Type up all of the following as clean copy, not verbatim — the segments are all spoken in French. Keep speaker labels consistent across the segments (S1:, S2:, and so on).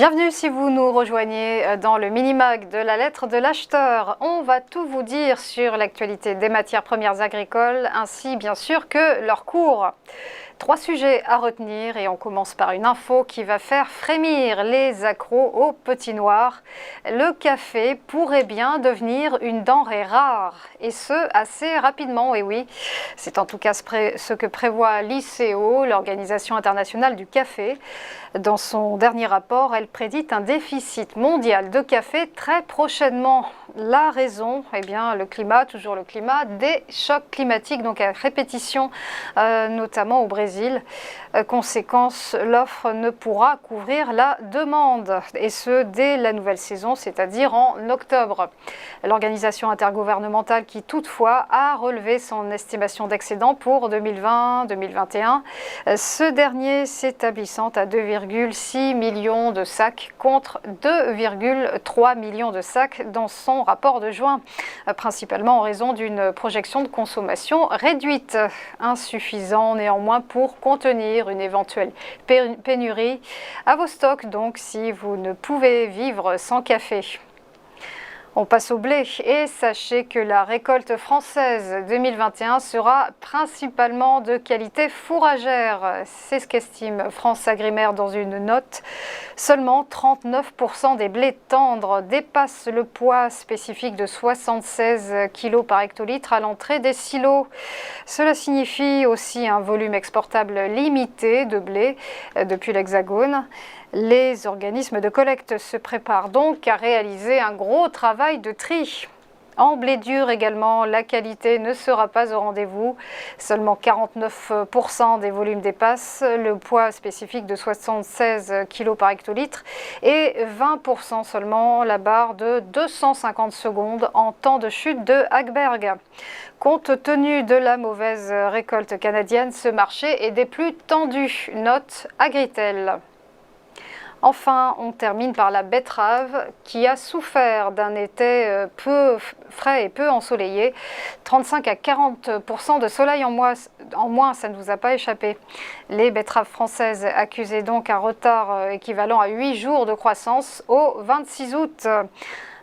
S1: Bienvenue si vous nous rejoignez dans le mini-mag de la lettre de l'acheteur. On va tout vous dire sur l'actualité des matières premières agricoles ainsi bien sûr que leur cours. 3 sujets à retenir et on commence par une info qui va faire frémir les accros au petit noir. Le café pourrait bien devenir une denrée rare et ce assez rapidement, et oui. C'est en tout cas ce que prévoit l'ICO, l'Organisation internationale du café. Dans son dernier rapport, elle prédit un déficit mondial de café très prochainement. La raison, eh bien le climat, toujours le climat, des chocs climatiques, donc à répétition, notamment au Brésil. Conséquence, l'offre ne pourra couvrir la demande, et ce dès la nouvelle saison, c'est-à-dire en octobre. L'organisation intergouvernementale qui toutefois a relevé son estimation d'excédent pour 2020-2021, ce dernier s'établissant à 2,6 millions de sacs contre 2,3 millions de sacs dans son rapport de juin, principalement en raison d'une projection de consommation réduite, insuffisant néanmoins pour contenir une éventuelle pénurie. À vos stocks donc si vous ne pouvez vivre sans café. On passe au blé et sachez que la récolte française 2021 sera principalement de qualité fourragère. C'est ce qu'estime France Agrimaire dans une note. Seulement 39% des blés tendres dépassent le poids spécifique de 76 kg par hectolitre à l'entrée des silos. Cela signifie aussi un volume exportable limité de blé depuis l'Hexagone. Les organismes de collecte se préparent donc à réaliser un gros travail de tri. En blé dur également, la qualité ne sera pas au rendez-vous. Seulement 49% des volumes dépassent le poids spécifique de 76 kg par hectolitre et 20% seulement la barre de 250 secondes en temps de chute de Hagberg. Compte tenu de la mauvaise récolte canadienne, ce marché est des plus tendus, note Agritel. Enfin, on termine par la betterave qui a souffert d'un été peu frais et peu ensoleillé. 35 à 40% de soleil en moins, ça ne vous a pas échappé. Les betteraves françaises accusaient donc un retard équivalent à 8 jours de croissance au 26 août.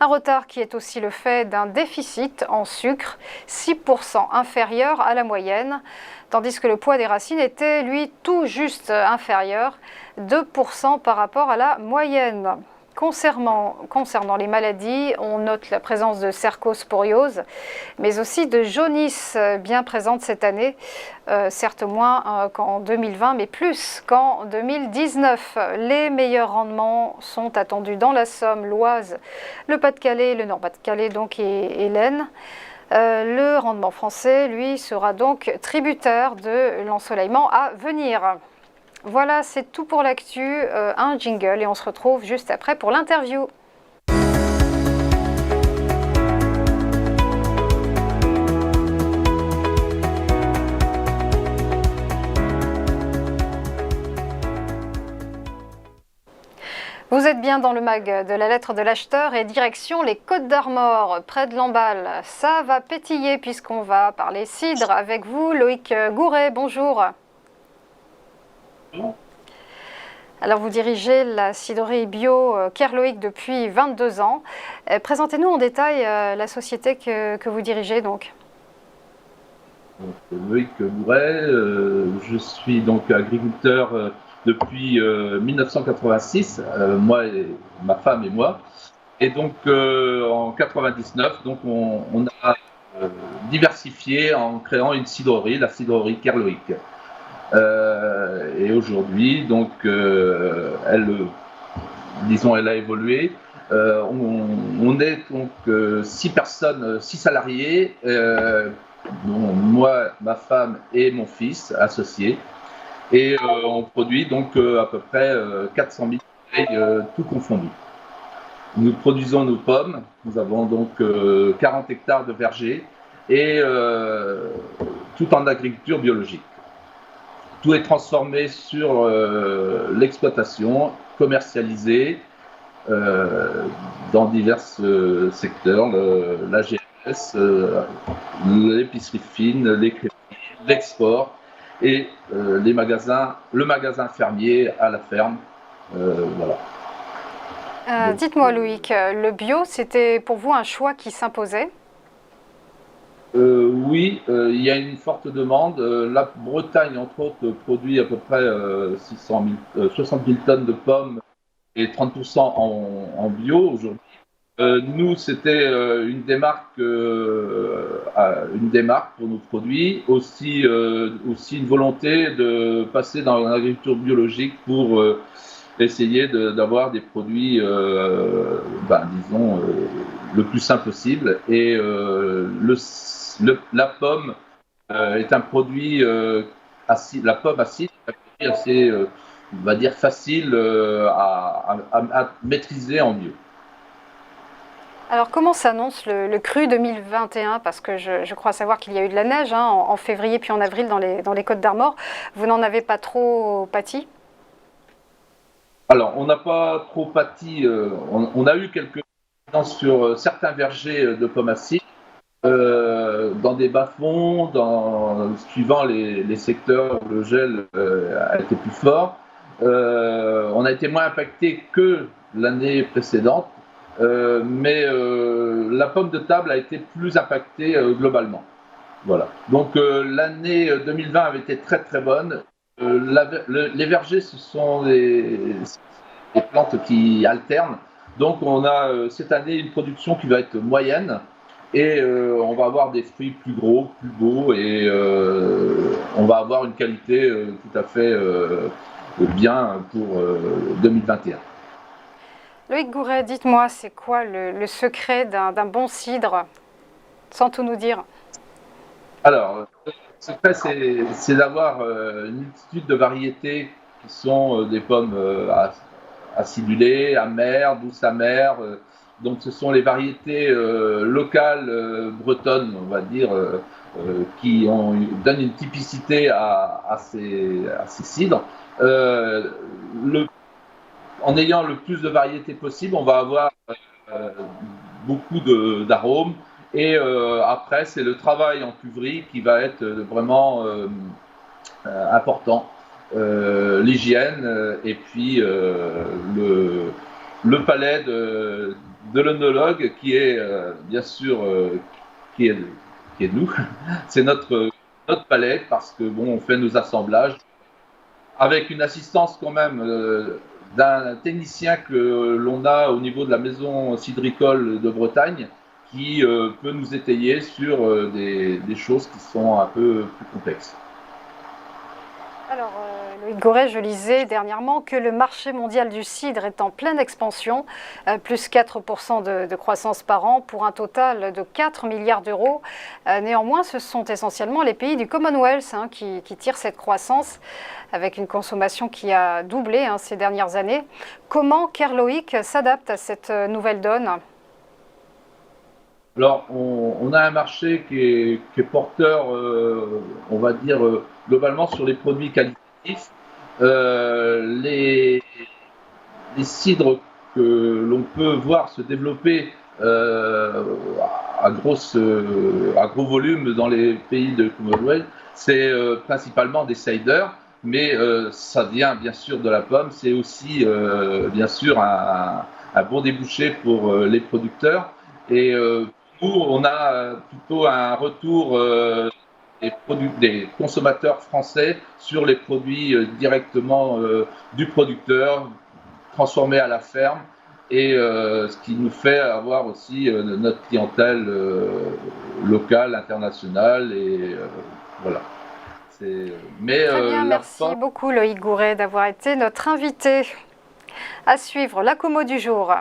S1: Un retard qui est aussi le fait d'un déficit en sucre, 6% inférieur à la moyenne, tandis que le poids des racines était, lui, tout juste inférieur, 2% par rapport à la moyenne. Concernant les maladies, on note la présence de cercosporiose, mais aussi de jaunisse bien présente cette année, certes moins qu'en 2020, mais plus qu'en 2019. Les meilleurs rendements sont attendus dans la Somme, l'Oise, le Pas-de-Calais, le Nord-Pas-de-Calais donc et l'Aisne. Le rendement français, lui, sera donc tributaire de l'ensoleillement à venir. Voilà, c'est tout pour l'actu, un jingle et on se retrouve juste après pour l'interview. Vous êtes bien dans le mag de la lettre de l'acheteur et direction les Côtes d'Armor, près de Lamballe. Ça va pétiller puisqu'on va parler cidre avec vous, Loïc Gouret, bonjour. Alors vous dirigez la cidrerie bio Kerloïc depuis 22 ans. Présentez-nous en détail la société que vous dirigez donc.
S2: Loïc Gouret, je suis donc agriculteur depuis 1986, moi et ma femme et moi. Et donc en 99, donc on a diversifié en créant une cidrerie, la cidrerie Kerloïc. Et aujourd'hui, donc, elle a évolué. On est donc 6 personnes, 6 salariés, dont moi, ma femme et mon fils associés. Et on produit donc à peu près 400 000 bouteilles, tout confondu. Nous produisons nos pommes. Nous avons donc 40 hectares de vergers et tout en agriculture biologique. Tout est transformé sur l'exploitation, commercialisé dans divers secteurs, la GMS, l'épicerie fine, l'export et le magasin fermier à la ferme. Voilà. Donc,
S1: Dites-moi Loïc, le bio, c'était pour vous un choix qui s'imposait?
S2: oui, il y a une forte demande. La Bretagne, entre autres, produit à peu près 60 000 tonnes de pommes et 30% en bio aujourd'hui. Nous, c'était une démarque pour nos produits, aussi une volonté de passer dans l'agriculture biologique pour essayer d'avoir des produits, disons, le plus simple possible. Et la pomme est un produit acide, la pomme acide, est un produit assez, on va dire, facile à maîtriser en bio.
S1: Alors comment s'annonce le cru 2021? Parce que je crois savoir qu'il y a eu de la neige hein, en février puis en avril dans les Côtes d'Armor. Vous n'en avez pas trop pâti?
S2: Alors, on n'a pas trop pâti, on a eu quelques incidences sur certains vergers de pommes acides, dans des bas-fonds, suivant les secteurs où le gel a été plus fort. On a été moins impacté que l'année précédente, mais la pomme de table a été plus impactée globalement. Voilà. Donc l'année 2020 avait été très très bonne. Les vergers, ce sont des plantes qui alternent. Donc on a cette année une production qui va être moyenne et on va avoir des fruits plus gros, plus beaux et on va avoir une qualité tout à fait bien pour 2021.
S1: Loïc Gouret, dites-moi, c'est quoi le secret d'un bon cidre, sans tout nous dire?
S2: Alors, le secret, c'est d'avoir une multitude de variétés qui sont des pommes acidulées, amères, douces amères. Donc, ce sont les variétés locales bretonnes, on va dire, donnent une typicité à ces cidres. Euh, le- En ayant le plus de variétés possible, on va avoir euh, beaucoup d'arômes. Et après, c'est le travail en cuverie qui va être vraiment important. L'hygiène et puis le palais de l'œnologue qui est bien sûr qui est, qui est nous. C'est notre palais parce que bon, on fait nos assemblages avec une assistance quand même d'un technicien que l'on a au niveau de la maison cidricole de Bretagne qui peut nous étayer sur des choses qui sont un peu plus complexes.
S1: Alors, Loïc Gouret, je lisais dernièrement que le marché mondial du cidre est en pleine expansion, plus 4% de croissance par an pour un total de 4 milliards d'euros. Néanmoins, ce sont essentiellement les pays du Commonwealth hein, qui tirent cette croissance avec une consommation qui a doublé hein, ces dernières années. Comment Kerloïc s'adapte à cette nouvelle donne?
S2: Alors, on a un marché qui est porteur, on va dire, globalement sur les produits qualitatifs. Les cidres que l'on peut voir se développer à gros volume dans les pays de Commonwealth, c'est principalement des ciders, mais ça vient bien sûr de la pomme. C'est aussi bien sûr un bon débouché pour les producteurs. Et nous, on a plutôt un retour des consommateurs français sur les produits directement du producteur, transformés à la ferme, et ce qui nous fait avoir aussi notre clientèle locale, internationale, et voilà. Mais
S1: Très bien,
S2: la
S1: merci beaucoup Loïc Gouret d'avoir été notre invité. À suivre, la commo du jour.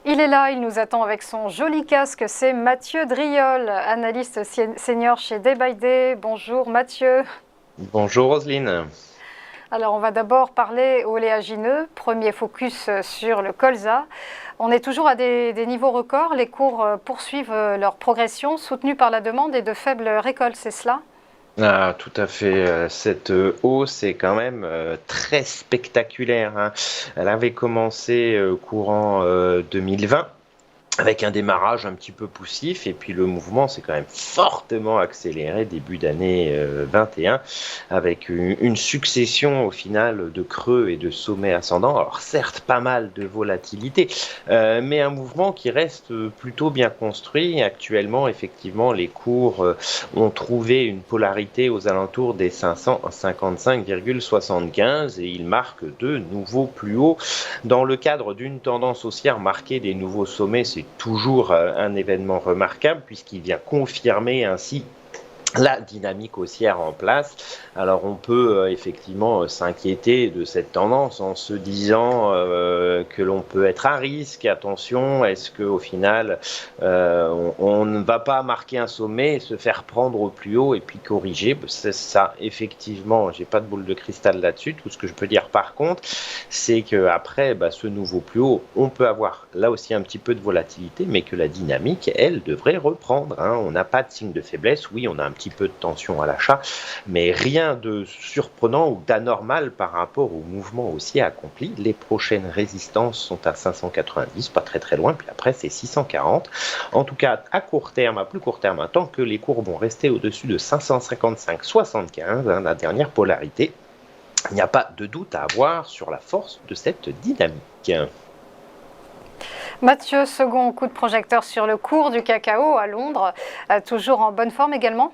S1: Il est là, il nous attend avec son joli casque, c'est Mathieu Driol, analyste senior chez Day by Day. Bonjour Mathieu.
S3: Bonjour Roselyne.
S1: Alors on va d'abord parler oléagineux, premier focus sur le colza. On est toujours à des niveaux records, les cours poursuivent leur progression, soutenus par la demande et de faibles récoltes, c'est cela ?
S3: Ah, tout à fait. Cette hausse est quand même très spectaculaire, hein. Elle avait commencé courant 2020 avec un démarrage un petit peu poussif, et puis le mouvement s'est quand même fortement accéléré début d'année 21, avec une succession au final de creux et de sommets ascendants. Alors certes, pas mal de volatilité, mais un mouvement qui reste plutôt bien construit. Actuellement, effectivement, les cours ont trouvé une polarité aux alentours des 555,75 et ils marquent de nouveaux plus hauts. Dans le cadre d'une tendance haussière, marquer des nouveaux sommets, c'est toujours un événement remarquable puisqu'il vient confirmer ainsi la dynamique haussière en place. Alors on peut effectivement s'inquiéter de cette tendance en se disant que l'on peut être à risque. Attention, est-ce qu'au final on ne va pas marquer un sommet, se faire prendre au plus haut et puis corriger? C'est ça, effectivement, j'ai pas de boule de cristal là-dessus. Tout ce que je peux dire par contre, c'est qu'après ce nouveau plus haut, on peut avoir là aussi un petit peu de volatilité, mais que la dynamique, elle, devrait reprendre, hein. On n'a pas de signe de faiblesse. Oui, on a un petit peu de tension à l'achat, mais rien de surprenant ou d'anormal par rapport au mouvement haussier accompli. Les prochaines résistances sont à 590, pas très très loin, puis après c'est 640. En tout cas, à court terme, à plus court terme, tant que les cours vont rester au-dessus de 555,75, hein, la dernière polarité, il n'y a pas de doute à avoir sur la force de cette dynamique.
S1: Mathieu, second coup de projecteur sur le cours du cacao à Londres, toujours en bonne forme également?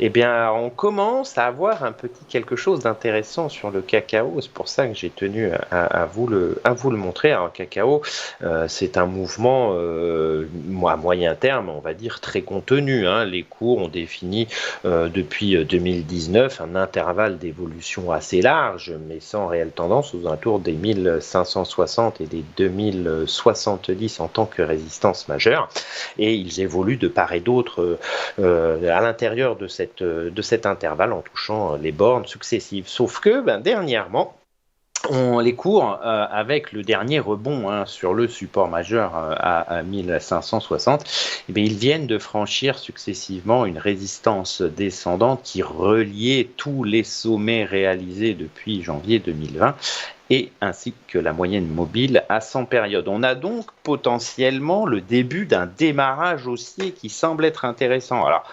S3: Eh bien, on commence à avoir un petit quelque chose d'intéressant sur le cacao. C'est pour ça que j'ai tenu à vous le montrer. Alors, le cacao, c'est un mouvement à moyen terme, on va dire, très contenu, hein. Les cours ont défini depuis 2019 un intervalle d'évolution assez large, mais sans réelle tendance, aux alentours des 1560 et des 2070 en tant que résistance majeure. Et ils évoluent de part et d'autre à l'intérieur de cet intervalle en touchant les bornes successives. Sauf que dernièrement, les cours, avec le dernier rebond sur le support majeur à 1560, ils viennent de franchir successivement une résistance descendante qui reliait tous les sommets réalisés depuis janvier 2020 et ainsi que la moyenne mobile à 100 périodes. On a donc potentiellement le début d'un démarrage haussier qui semble être intéressant. Alors,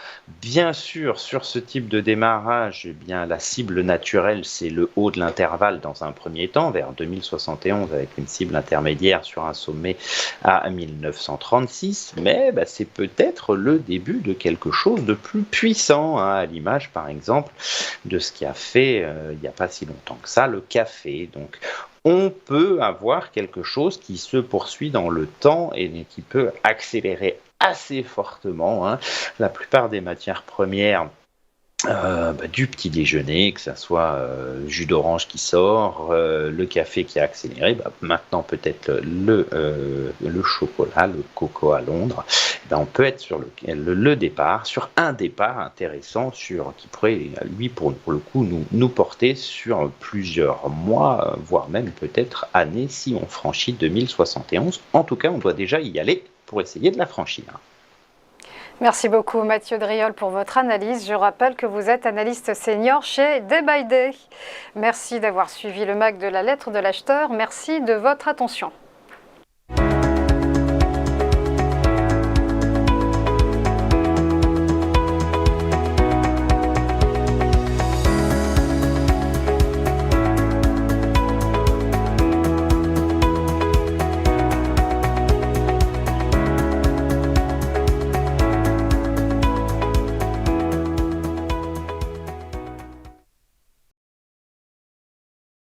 S3: bien sûr, sur ce type de démarrage, la cible naturelle, c'est le haut de l'intervalle dans un premier temps, vers 2071, avec une cible intermédiaire sur un sommet à 1936, mais c'est peut-être le début de quelque chose de plus puissant, hein, à l'image, par exemple, de ce qui a fait, il n'y a pas si longtemps que ça, le café. Donc, on peut avoir quelque chose qui se poursuit dans le temps et qui peut accélérer assez fortement, hein. La plupart des matières premières du petit déjeuner, que ça soit jus d'orange qui sort, le café qui a accéléré, maintenant peut-être le chocolat, le coco à Londres, on peut être sur le départ, sur un départ intéressant qui pourrait, lui, pour le coup, nous porter sur plusieurs mois, voire même peut-être années, si on franchit 2071. En tout cas, on doit déjà y aller pour essayer de la franchir.
S1: Merci beaucoup Mathieu Driol pour votre analyse. Je rappelle que vous êtes analyste senior chez Day by Day. Merci d'avoir suivi le MAC de la lettre de l'acheteur. Merci de votre attention.